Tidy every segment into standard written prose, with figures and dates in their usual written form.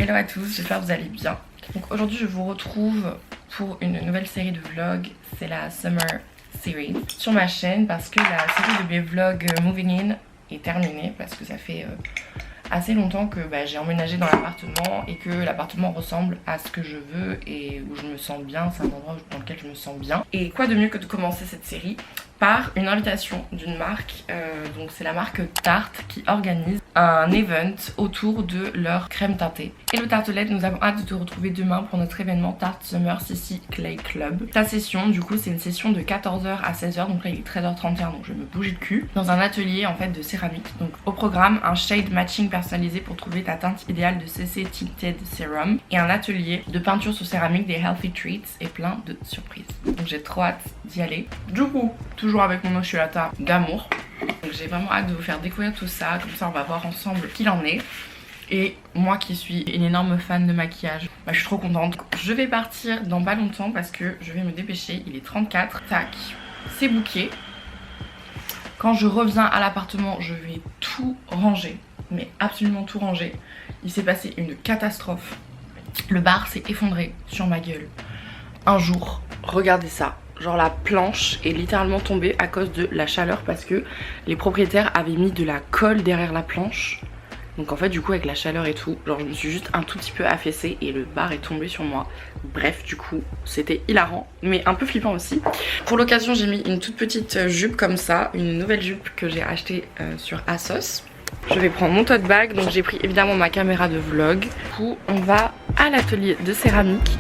Hello à tous, j'espère que vous allez bien. Donc aujourd'hui je vous retrouve pour une nouvelle série de vlogs, c'est la Summer Series sur ma chaîne parce que la série de mes vlogs Moving In est terminée parce que ça fait assez longtemps que j'ai emménagé dans l'appartement et que l'appartement ressemble à ce que je veux et où je me sens bien, c'est un endroit dans lequel je me sens bien. Et quoi de mieux que de commencer cette série par une invitation d'une marque, donc c'est la marque Tarte qui organise un event autour de leur crème teintée. Et le tartelette, nous avons hâte de te retrouver demain pour notre événement Tarte Summer CC Clay Club. Ta session, du coup, c'est une session de 14h à 16h, donc là il est 13h31, donc je vais me bouger le cul, dans un atelier en fait de céramique. Donc au programme, un shade matching personnalisé pour trouver ta teinte idéale de CC Tinted Serum et un atelier de peinture sur céramique, des healthy treats et plein de surprises. Donc j'ai trop hâte d'y aller. Du coup, toujours avec mon Osculata d'amour. Donc j'ai vraiment hâte de vous faire découvrir tout ça, comme ça on va voir ensemble qu'il en est. Et moi qui suis une énorme fan de maquillage, je suis trop contente. Je vais partir dans pas longtemps parce que je vais me dépêcher, il est 34. Tac, c'est booké. Quand je reviens à l'appartement, je vais tout ranger, mais absolument tout ranger. Il s'est passé une catastrophe. Le bar s'est effondré sur ma gueule. Un jour, regardez ça. Genre la planche est littéralement tombée à cause de la chaleur parce que les propriétaires avaient mis de la colle derrière la planche. Donc en fait du coup avec la chaleur et tout, genre je me suis juste un tout petit peu affaissée et le bar est tombé sur moi. Bref du coup c'était hilarant mais un peu flippant aussi. Pour l'occasion j'ai mis une toute petite jupe comme ça, une nouvelle jupe que j'ai achetée sur ASOS. Je vais prendre mon tote bag, donc j'ai pris évidemment ma caméra de vlog. Du coup on va à l'atelier de céramique.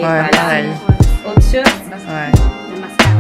Ouais, pareil. Autre chose, Ouais. le mascara.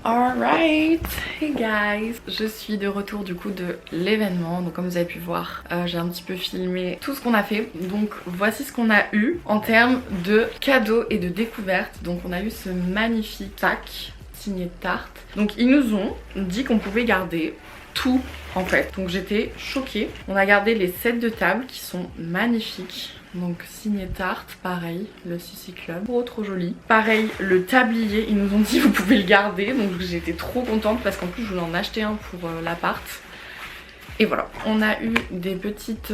Alright, hey guys, je suis de retour du coup de l'événement. Donc comme vous avez pu voir, j'ai un petit peu filmé tout ce qu'on a fait. Donc voici ce qu'on a eu en termes de cadeaux et de découvertes. Donc on a eu ce magnifique sac signé Tarte. Donc ils nous ont dit qu'on pouvait garder tout en fait. Donc j'étais choquée. On a gardé les sets de table qui sont magnifiques. Donc signé Tarte, pareil, le CC Club, trop joli. Pareil, le tablier, ils nous ont dit vous pouvez le garder. Donc j'étais trop contente parce qu'en plus je voulais en acheter un pour l'appart. Et voilà, on a eu des petites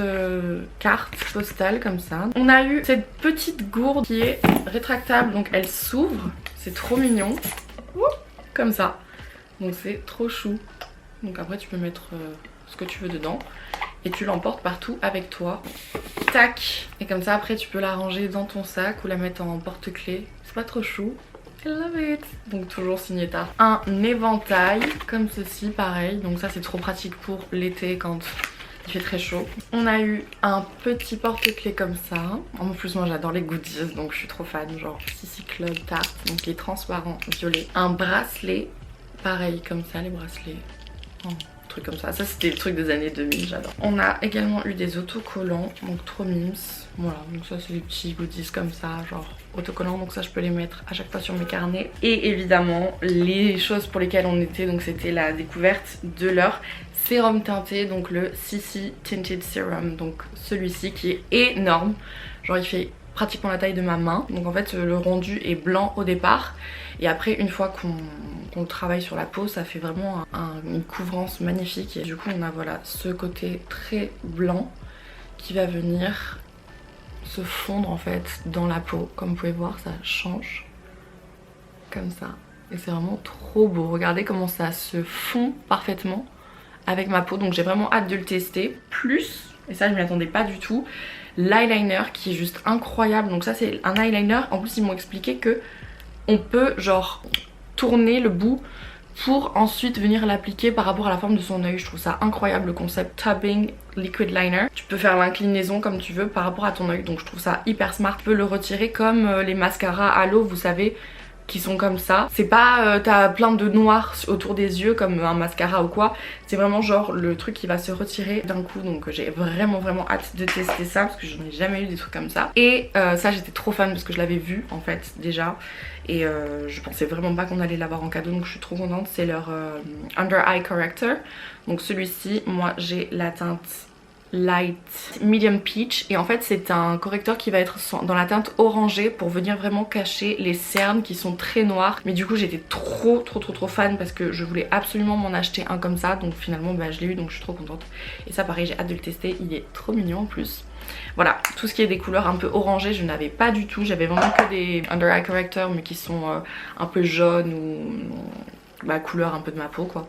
cartes postales comme ça. On a eu cette petite gourde qui est rétractable, donc elle s'ouvre. C'est trop mignon. Comme ça. Donc c'est trop chou. Donc après tu peux mettre ce que tu veux dedans. Et tu l'emportes partout avec toi. Tac. Et comme ça après tu peux la ranger dans ton sac ou la mettre en porte-clés. C'est pas trop chou. I love it. Donc toujours signé Tarte. Un éventail comme ceci, pareil. Donc ça c'est trop pratique pour l'été quand Il fait très chaud. On a eu un petit porte-clés comme ça. En plus moi j'adore les goodies donc je suis trop fan. Genre Sissi Club Tarte, donc les transparents violets. Un bracelet, pareil comme ça les bracelets. Oh, truc comme ça. Ça c'était le truc des années 2000, j'adore. On a également eu des autocollants, donc trop mimes. Voilà, donc ça c'est des petits goodies comme ça, genre autocollants, donc ça je peux les mettre à chaque fois sur mes carnets. Et évidemment les choses pour lesquelles on était, donc c'était la découverte de leur sérum teinté, donc le Sissi Tinted Serum, donc celui-ci qui est énorme, genre il fait pratiquement la taille de ma main. Donc en fait le rendu est blanc au départ et après une fois qu'on travaille sur la peau ça fait vraiment une couvrance magnifique. Et du coup on a voilà ce côté très blanc qui va venir se fondre en fait dans la peau. Comme vous pouvez voir ça change comme ça et c'est vraiment trop beau. Regardez comment ça se fond parfaitement avec ma peau, donc j'ai vraiment hâte de le tester. Plus, et ça je m'y attendais pas du tout, l'eyeliner qui est juste incroyable. Donc ça c'est un eyeliner, en plus ils m'ont expliqué que on peut genre tourner le bout pour ensuite venir l'appliquer par rapport à la forme de son œil. Je trouve ça incroyable le concept Tubbing Liquid Liner. Tu peux faire l'inclinaison comme tu veux par rapport à ton œil, donc je trouve ça hyper smart. Tu peux le retirer comme les mascaras à l'eau, vous savez, qui sont comme ça. C'est pas t'as plein de noir autour des yeux comme un mascara ou quoi. C'est vraiment genre le truc qui va se retirer d'un coup. Donc j'ai vraiment hâte de tester ça parce que j'en ai jamais eu des trucs comme ça. Et ça j'étais trop fan parce que je l'avais vu en fait déjà. Et je pensais vraiment pas qu'on allait l'avoir en cadeau, donc je suis trop contente. C'est leur Under Eye Corrector. Donc celui-ci, moi j'ai la teinte Light Medium Peach et en fait c'est un correcteur qui va être dans la teinte orangée pour venir vraiment cacher les cernes qui sont très noires. Mais du coup j'étais trop fan parce que je voulais absolument m'en acheter un comme ça, donc finalement bah, je l'ai eu, donc je suis trop contente. Et ça pareil j'ai hâte de le tester, il est trop mignon en plus. Voilà, tout ce qui est des couleurs un peu orangées je n'avais pas du tout, j'avais vraiment que des Under Eye Corrector mais qui sont un peu jaunes ou bah, couleur un peu de ma peau quoi.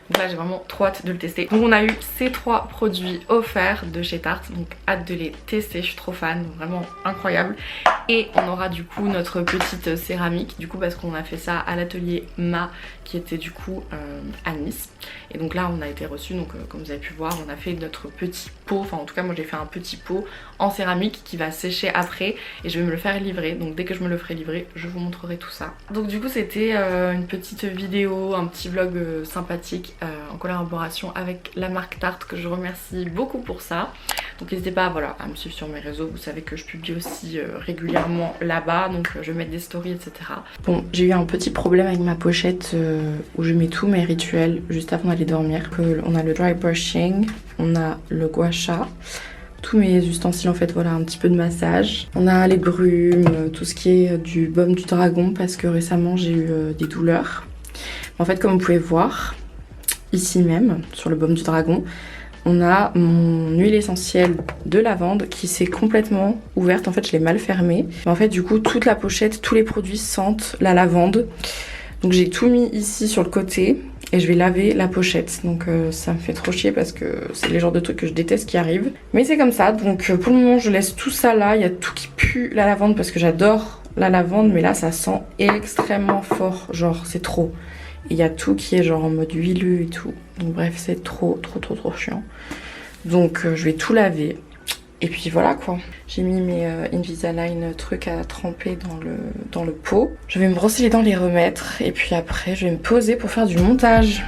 Donc là j'ai vraiment trop hâte de le tester. Donc on a eu ces 3 produits offerts de chez Tarte, donc hâte de les tester, je suis trop fan, vraiment incroyable. Et on aura du coup notre petite céramique, du coup parce qu'on a fait ça à l'atelier Ma qui était du coup à Nice. Et donc là on a été reçus, donc comme vous avez pu voir on a fait notre petit pot, enfin en tout cas moi j'ai fait un petit pot en céramique qui va sécher après et je vais me le faire livrer. Donc dès que je me le ferai livrer je vous montrerai tout ça. Donc du coup c'était une petite vidéo, un petit vlog sympathique en collaboration avec la marque Tarte que je remercie beaucoup pour ça. Donc n'hésitez pas voilà, à me suivre sur mes réseaux, vous savez que je publie aussi régulièrement là-bas, donc je vais mettre des stories etc. Bon j'ai eu un petit problème avec ma pochette où je mets tous mes rituels juste avant d'aller dormir. On a le dry brushing, on a le gua sha, tous mes ustensiles en fait, voilà un petit peu de massage. On a les grumes, tout ce qui est du baume du dragon parce que récemment j'ai eu des douleurs. En fait comme vous pouvez voir ici même sur le baume du dragon, on a mon huile essentielle de lavande qui s'est complètement ouverte. En fait je l'ai mal fermée. Mais en fait du coup toute la pochette, tous les produits sentent la lavande. Donc j'ai tout mis ici sur le côté et je vais laver la pochette. Donc ça me fait trop chier parce que c'est les genres de trucs que je déteste qui arrivent. Mais c'est comme ça, donc pour le moment je laisse tout ça là. Il y a tout qui pue la lavande parce que j'adore la lavande, mais là ça sent extrêmement fort, genre c'est trop. Il y a tout qui est genre en mode huileux et tout. Donc bref c'est trop chiant. Donc je vais tout laver. Et puis voilà quoi. J'ai mis mes Invisalign trucs à tremper dans le pot. Je vais me brosser les dents, les remettre. Et puis après je vais me poser pour faire du montage.